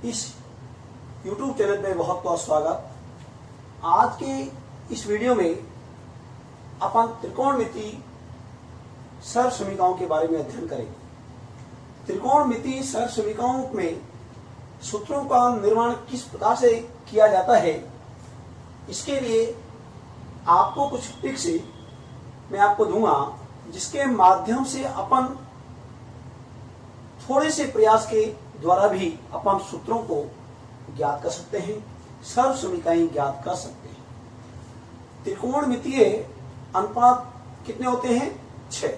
इस YouTube channel में बहुत बहुत स्वागत। आज के इस वीडियो में अपन त्रिकोणमिति सर्वसमीकरणों के बारे में अध्ययन करेंगे। त्रिकोणमिति सर्वसमीकरणों में सूत्रों का निर्माण किस प्रकार से किया जाता है, इसके लिए आपको कुछ टिप्स मैं आपको दूंगा, जिसके माध्यम से अपन थोड़े से प्रयास के द्वारा भी अपन सूत्रों को ज्ञात कर सकते हैं, सर्वसमीकरण ज्ञात कर सकते हैं। त्रिकोणमितीय अनुपात कितने होते हैं? 6।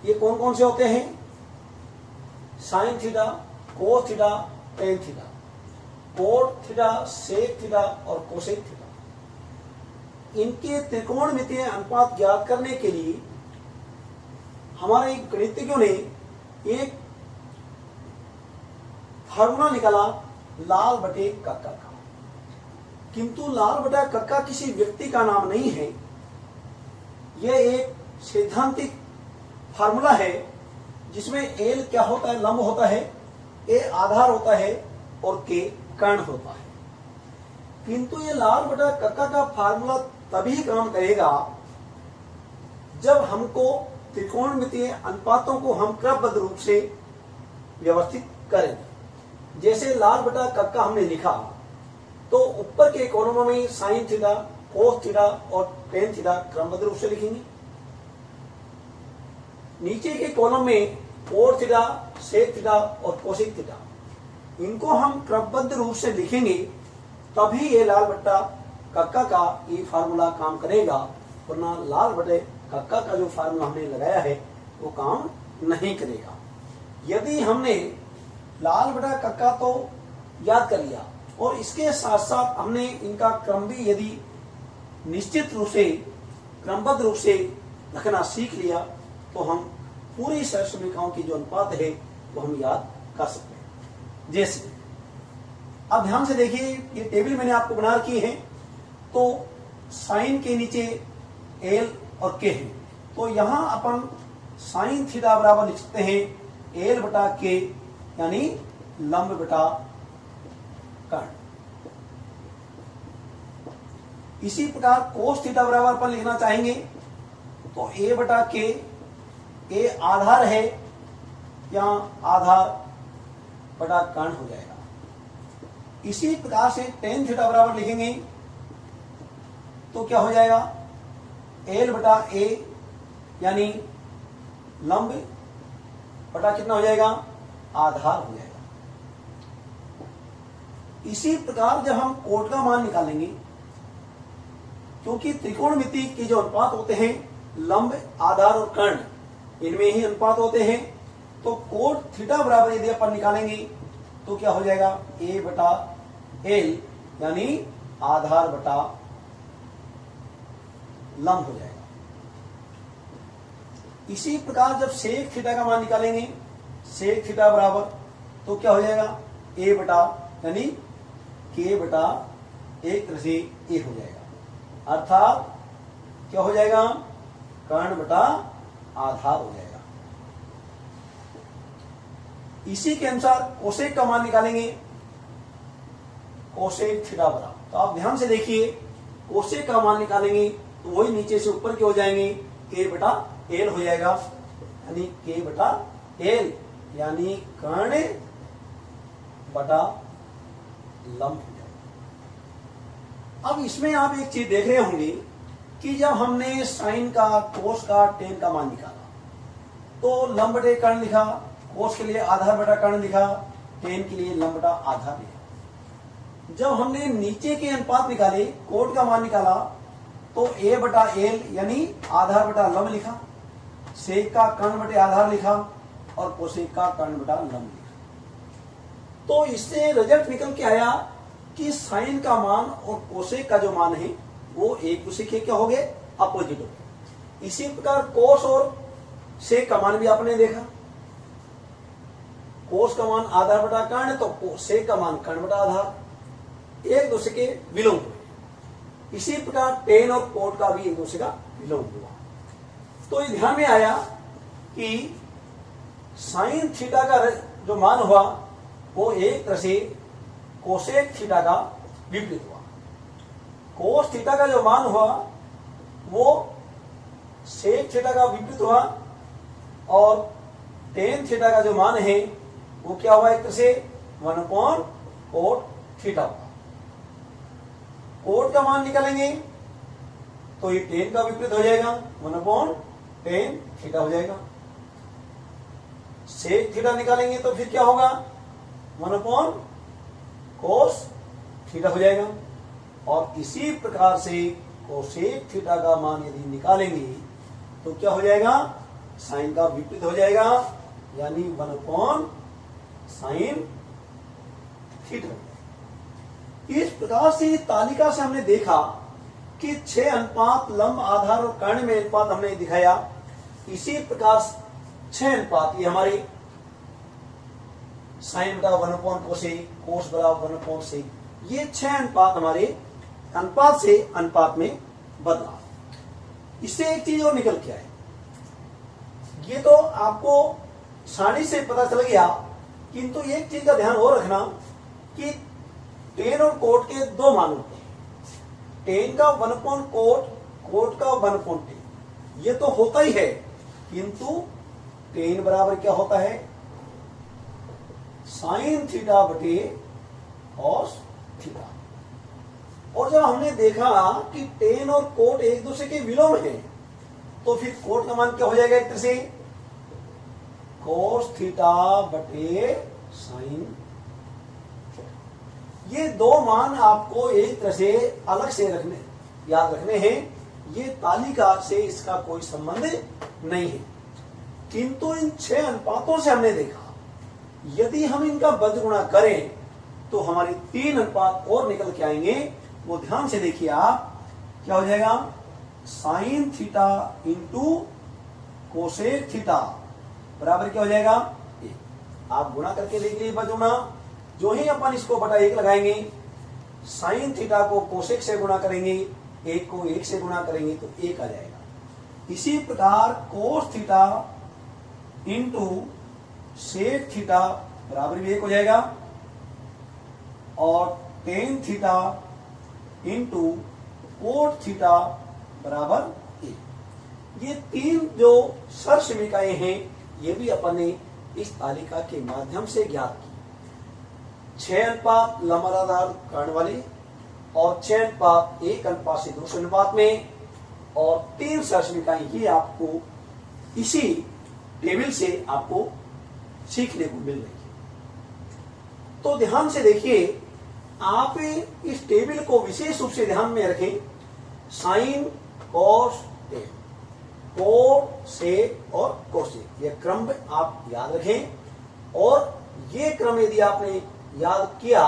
ये कौन कौन से होते हैं? Sine theta, cos theta, tan theta, cot theta, sec theta और कोसेक थीटा। इनके त्रिकोणमितीय अनुपात ज्ञात करने के लिए हमारे गणितज्ञों ने एक फार्मूला निकाला लाल बटे कक्का का। किंतु लाल बटा कक्का किसी व्यक्ति का नाम नहीं है, यह एक सैद्धांतिक फार्मूला है जिसमें एल क्या होता है? लंब होता है, ए आधार होता है और के कर्ण होता है। किंतु ये लाल बटा कक्का का फार्मूला तभी काम करेगा जब हमको त्रिकोणमितीय अनुपातों को हम क्रमबद्ध रूप से व्यवस्थित करेंगे। जैसे लाल बटा कक्का हमने लिखा तो ऊपर के कॉलम में साइन थीटा, कोस थीटा और टेन थीटा क्रमबद्ध रूप से लिखेंगे। नीचे के कॉलम में कोट थीटा, सेक थीटा और कोसेक थीटा, इनको हम क्रमबद्ध रूप से लिखेंगे, तभी ये लाल बटा कक्का का ये फार्मूला काम करेगा। वरना लाल बटे कक्का का जो फार्मूला हमने लगाया है वो काम नहीं करेगा। यदि हमने लाल बटा कक्का तो याद कर लिया और इसके साथ साथ हमने इनका क्रम भी यदि निश्चित रूप से क्रमबद्ध रूप से रखना सीख लिया तो हम पूरी सर्वसमीकरणों की जो अनुपात है वो हम याद कर सकते हैं। जैसे अब ध्यान से देखिए, ये टेबल मैंने आपको बना रखी है, तो साइन के नीचे एल और के है, तो यहां अपन साइन थीटा बराबर लिख सकते हैं एल बटा के, यानी लंब बटा कर्ण। इसी प्रकार कोस थीटा बराबर अपन लिखना चाहेंगे तो ए बटा के, ए आधार है, यहां आधार बटा कर्ण हो जाएगा। इसी प्रकार से टेन थीटा बराबर लिखेंगे तो क्या हो जाएगा? एल बटा ए, यानी लंब बटा कितना हो जाएगा? आधार हो जाएगा। इसी प्रकार जब हम कोट का मान निकालेंगे, क्योंकि त्रिकोणमिति के जो अनुपात होते हैं लंब, आधार और कर्ण, इनमें ही अनुपात होते हैं, तो कोट थीटा बराबर यदि अपन निकालेंगे तो क्या हो जाएगा? ए बटा एल, यानी आधार बटा लंब हो जाएगा। इसी प्रकार जब सेक थीटा का मान निकालेंगे, सेक थीटा बराबर तो क्या हो जाएगा? ए बटा, यानी के बटा एक तरह से ए हो जाएगा, अर्थात क्या हो जाएगा? कर्ण बटा आधार हो जाएगा। इसी के अनुसार कोसेक का मान निकालेंगे, कोसेक थीटा बराबर, तो आप ध्यान से देखिए, कोसेक का मान निकालेंगे तो वही नीचे से ऊपर के हो जाएंगे, के बटा एल हो जाएगा, यानी के बटा एल, यानी कर्ण बटा लंब हो जाएगा। अब इसमें आप एक चीज देख रहे होंगे कि जब हमने साइन का, कोस का, टेन का मान निकाला तो लंब बटे कर्ण लिखा, कोस के लिए आधार बटा कर्ण लिखा, टेन के लिए लंब बटा आधार लिखा। जब हमने नीचे के अनुपात निकाले, कोट का मान निकाला, तो ए बटा एल, यानी आधार बटा लंब लिखा, सेक का कर्ण बटे आधार लिखा और कोसेक का कर्ण बटा लंब लिखा। तो इससे रिजल्ट निकल के आया कि साइन का मान और कोसेक का जो मान है वो एक दूसरे के क्या हो गए? अपोजिट हो गए। इसी प्रकार कोस और सेक का मान भी आपने देखा, कोस का मान आधार बटा कर्ण, तो सेक का मान कर्ण बटा आधार, एक दूसरे के विलोम हुए। इसी प्रकार टेन और कोट का भी एक दूसरे का विलोम हुआ। तो ये ध्यान में आया कि साइन थीटा का जो मान हुआ वो एक तरह से कोसेक थीटा का विपरीत हुआ। कोस थीटा का जो मान हुआ वो सेक थीटा का विपरीत हुआ, और टेन थीटा का जो मान है वो क्या हुआ, एक तरह से 1 कोट थीटा हुआ। कोट का मान निकालेंगे तो ये टेन का विपरीत हो जाएगा, 1/10 थीटा हो जाएगा। सेक थीटा निकालेंगे तो फिर क्या होगा, 1 कोस थीटा हो जाएगा। और इसी प्रकार से कोसेक थीटा का मान यदि निकालेंगे तो क्या हो जाएगा, साइन का विपरीत हो जाएगा, यानी 1/sin थीटा। इस प्रकार से तालिका से हमने देखा कि 6 अनुपात लंब, आधार और कर्ण में अनुपात हमने दिखाया। इसी प्रकार 6 अनुपात, ये हमारे साइन बटा 1/कोसेक, कोस बराबर 1/सेक, ये 6 अनुपात हमारे अनुपात से अनुपात में बदला। इससे एक चीज और निकल के आए, ये तो आपको सारणी से पता चल गया, किंतु एक चीज का ध्यान और रखना कि टेन और कोट के दो मान होते हैं। टेन का 1/कोट, कोट का 1/10, ये तो होता ही है, किंतु टेन बराबर क्या होता है, साइन थीटा बटे कॉस थीटा। और जब हमने देखा कि टेन और कोट एक दूसरे के विलोम हैं, तो फिर कोट का मान क्या हो जाएगा, एक तरह से कोस थीटा बटे साइन। ये दो मान आपको एक तरह से अलग से रखने, याद रखने हैं। ये तालिका से इसका कोई संबंध नहीं है, किंतु इन 6 अनुपातों से हमने देखा यदि हम इनका बज गुणा करें तो हमारे 3 अनुपात और निकल के आएंगे। वो ध्यान से देखिए आप, क्या हो जाएगा, sine theta into cosec theta बराबर क्या हो जाएगा, आप गुणा करके देखिए बज गुणा। जो ही अपन इसको बटा 1 लगाएंगे, साइन थीटा को कोसेक से गुणा करेंगे, 1 को 1 से गुणा करेंगे तो 1 आ जाएगा। इसी प्रकार cos theta into sec theta बराबर भी 1 हो जाएगा, और tan theta into cot theta बराबर 1। ये 3 जो सरसमीकाएं हैं, ये भी अपन ने इस तालिका के माध्यम से ज्ञात की। 6 अनुपात लंब, आधार, कर्ण वाले, और 6 अनुपात 1 अनुपात से दूसरे अनुपात में, और 3 सरसमीकाएं, ये आपको इसी टेबल से आपको सीखने को मिल रही है। तो ध्यान से देखिए, आप इस टेबल को विशेष रूप से ध्यान में रखें। साइन, कॉस, टेन, कोट, सेक और कोसेक, ये क्रम आप याद रखें। और ये क्रम यदि आपने याद किया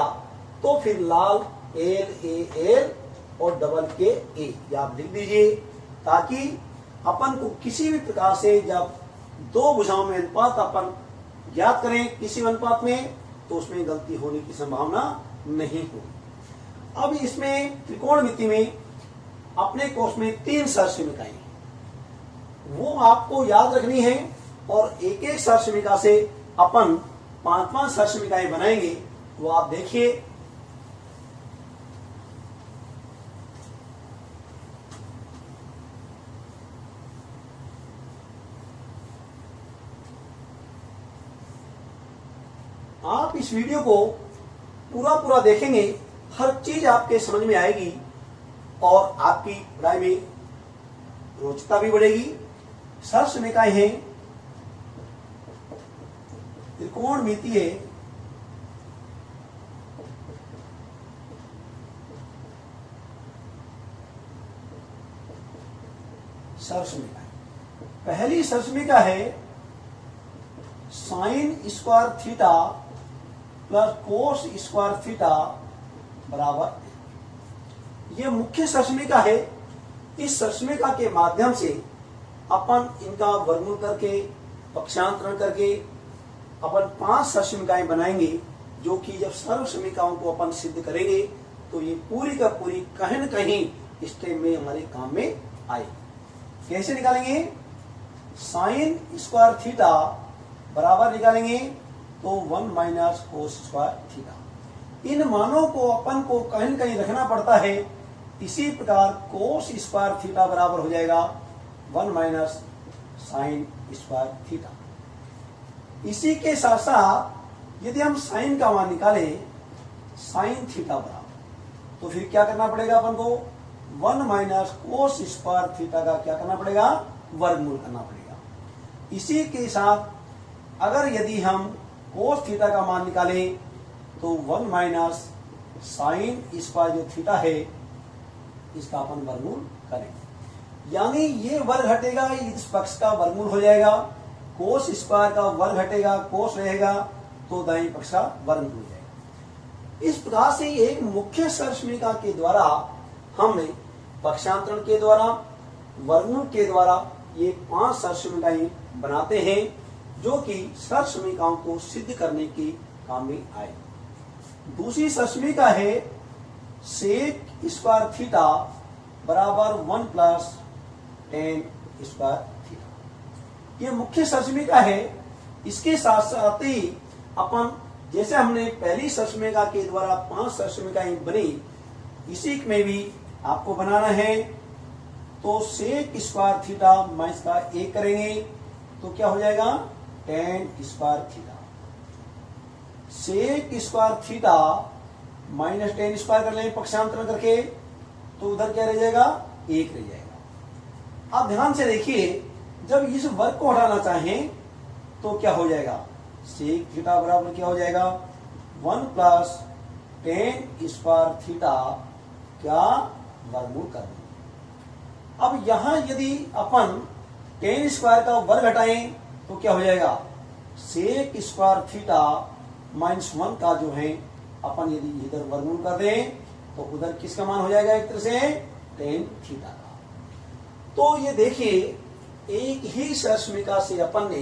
तो फिर लाल एल ए एल और डबल के ए आप लिख दीजिए, ताकि अपन को किसी भी प्रकार से जब दो भुजाओं में अनुपात अपन ज्ञात करें किसी अनुपात में, तो उसमें गलती होने की संभावना नहीं होगी। अब इसमें त्रिकोणमिति में अपने कोर्स में 3 सरसमीकाएं, वो आपको याद रखनी है, और एक एक सरसमीका से अपन 5-5 सरसमीकाएं बनाएंगे। तो आप देखिए, आप इस वीडियो को पूरा देखेंगे, हर चीज आपके समझ में आएगी, और आपकी पढ़ाई में रोचकता भी बढ़ेगी। सरसमीकाएं हैं, त्रिकोणमितीय सरसमीकाएं। पहली सरसमीका है sine square theta plus cos square theta बराबर। यह मुख्य सरसमीका है। इस सरसमीका के माध्यम से अपन इनका वर्गमूल करके, पक्षांतरण करके अपन 5 सरसमीकाएं बनाएंगे, जो कि जब सर्वसमीकाओं को अपन सिद्ध करेंगे तो ये पूरी का पूरी कहीं न कहीं इस टाइम में हमारे काम में आए। कैसे निकालेंगे? साइन स्क्वायर थीटा बराबर निकालेंगे तो 1 माइनस कोस स्क्वायर थीटा। इन मानों को अपन को कहीं न कहीं रखना पड़ता है। इसी प्रकार कोस स्क्वायर थीटा बराबर हो जाएगा 1 माइनस साइन स्क्वायर थीटा। इसी के साथ साथ यदि हम साइन का मान निकालें, साइन थीटा बराबर, तो फिर क्या करना पड़ेगा अपन को 1 माइनस कोस स्क्वायर थीटा का क्या करना पड़ेगा, वर्गमूल करना पड़ेगा। इसी के साथ अगर यदि हम कोस थीटा का मान निकालें तो 1 माइनस साइन स्क्वायर जो थीटा है इसका अपन वर्गमूल करेंगे। यानी ये वर्ग हटेगा, इस पक्ष का वर्गमूल हो जाएगा, कोस स्क्वायर का वर्ग हटेगा, कोस रहेगा तो दाईं पक्ष का वर्गमूल हो जाएगा। इस प्रकार से एक मुख्य सरसमीका के द्वारा हमने पक्षांतरण के द्वारा, वर्गमूल के द्वारा ये 5 सरसमीकाएं बनाते हैं जो कि सरसमीकाओं को सिद्ध करने के काम में आए। दूसरी सरसमीका है सेक स्क्वायर थीटा बराबर 1 प्लस टेन स्क्वायर थीटा। ये मुख्य सरसमीका है। इसके साथ साथ ही अपन जैसे हमने पहली सरसमीका के द्वारा 5 सरसमीकाएं बनी, इसी में भी आपको बनाना है। तो सेक स्क्वायर थीटा माइनस का 1 करेंगे तो क्या हो जाएगा, tan square theta. Sec square theta minus tan square कर लें पक्षांतरण करके तो उधर क्या रह जाएगा, 1 रह जाएगा। आप ध्यान से देखिए, जब इस वर्ग को हटाना चाहें तो क्या हो जाएगा, सेक थीटा बराबर क्या हो जाएगा 1 प्लस टेन स्क्वायर थीटा क्या वर्गमूल कर देंगे। अब यहां यदि अपन टेन स्क्वायर का वर्ग हटाएं तो क्या हो जाएगा, सेक स्क्वायर थीटा माइनस 1 का जो है अपन यदि इधर वर्गमूल कर दें तो उधर किसका मान हो जाएगा, एक तरह से टेन थीटा का। तो ये देखिए, एक ही सरसमीका से अपन ने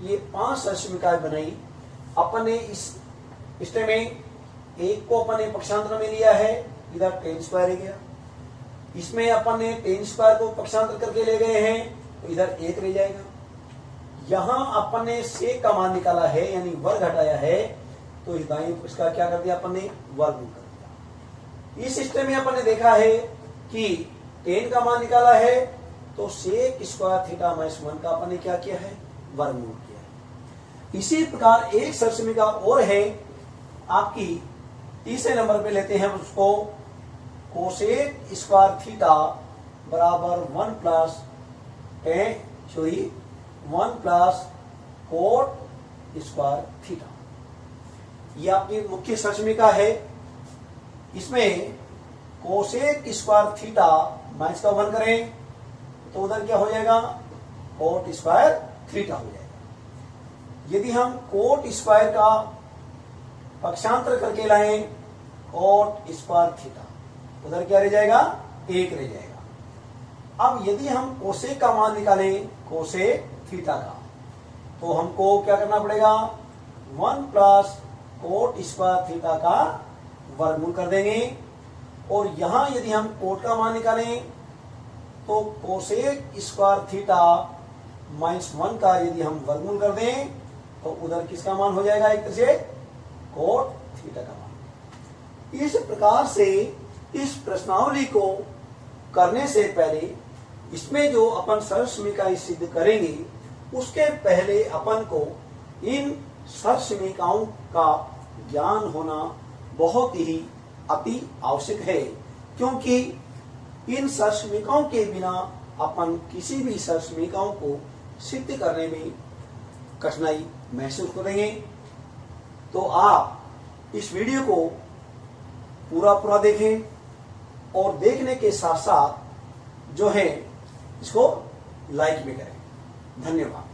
ये 5 सरसमीकाएं बनाई। अपन ने इस में एक को अपन ने पक्षांतर में लिया है, इधर टेन स्क्वायर गया। इसमें अपन ने टेन स्क्वायर को पक्षांतर करके ले गए हैं तो इधर 1 रह जाएगा। यहां अपन ने सेक का मान निकाला है यानी वर्ग हटाया है तो इस दाईं इसका क्या कर दिया, अपन ने वर्गमूल कर दिया। इस सिस्टम में अपन ने देखा है कि टेन का मान निकाला है तो सेक स्क्वायर थीटा माइनस 1 का अपन ने क्या किया है, वर्गमूल किया है। इसी प्रकार एक सरसमीका और है आपकी, तीसरे नंबर पे लेते हैं उसको, कोसेक स्क्वायर थीटा बराबर 1 प्लस कोट स्क्वायर थीटा। यह आपकी मुख्य सरसमीका है। इसमें कोसेक स्क्वायर थीटा माइनस का 1 करें तो उधर क्या हो जाएगा, कोट स्क्वायर थीटा हो जाएगा। यदि हम कोट स्क्वायर का पक्षांतर करके लाएं कोट स्क्वायर थीटा, उधर क्या रह जाएगा, 1 रह जाएगा। अब यदि हम कोसेक का मान निकालें कोसेक थीटा का तो हमको क्या करना पड़ेगा, 1 प्लस कोट स्क्वायर थीटा का वर्गमूल कर देंगे। और यहां यदि हम कोट का मान निकालें तो कोसेक स्क्वायर थीटा माइनस 1 का यदि हम वर्गमूल कर दें तो उधर किसका मान हो जाएगा, एक तरह से कोट थीटा का मान। इस प्रकार से इस प्रश्नावली को करने से पहले इसमें जो अपन सरसमीकाएं सिद्ध करेंगे उसके पहले अपन को इन सरसमीकाओं का ज्ञान होना बहुत ही अति आवश्यक है, क्योंकि इन सरसमीकाओं के बिना अपन किसी भी सरसमीकाओं को सिद्ध करने में कठिनाई महसूस करेंगे। तो आप इस वीडियो को पूरा देखें और देखने के साथ साथ जो है इसको लाइक भी करें। धन्यवाद।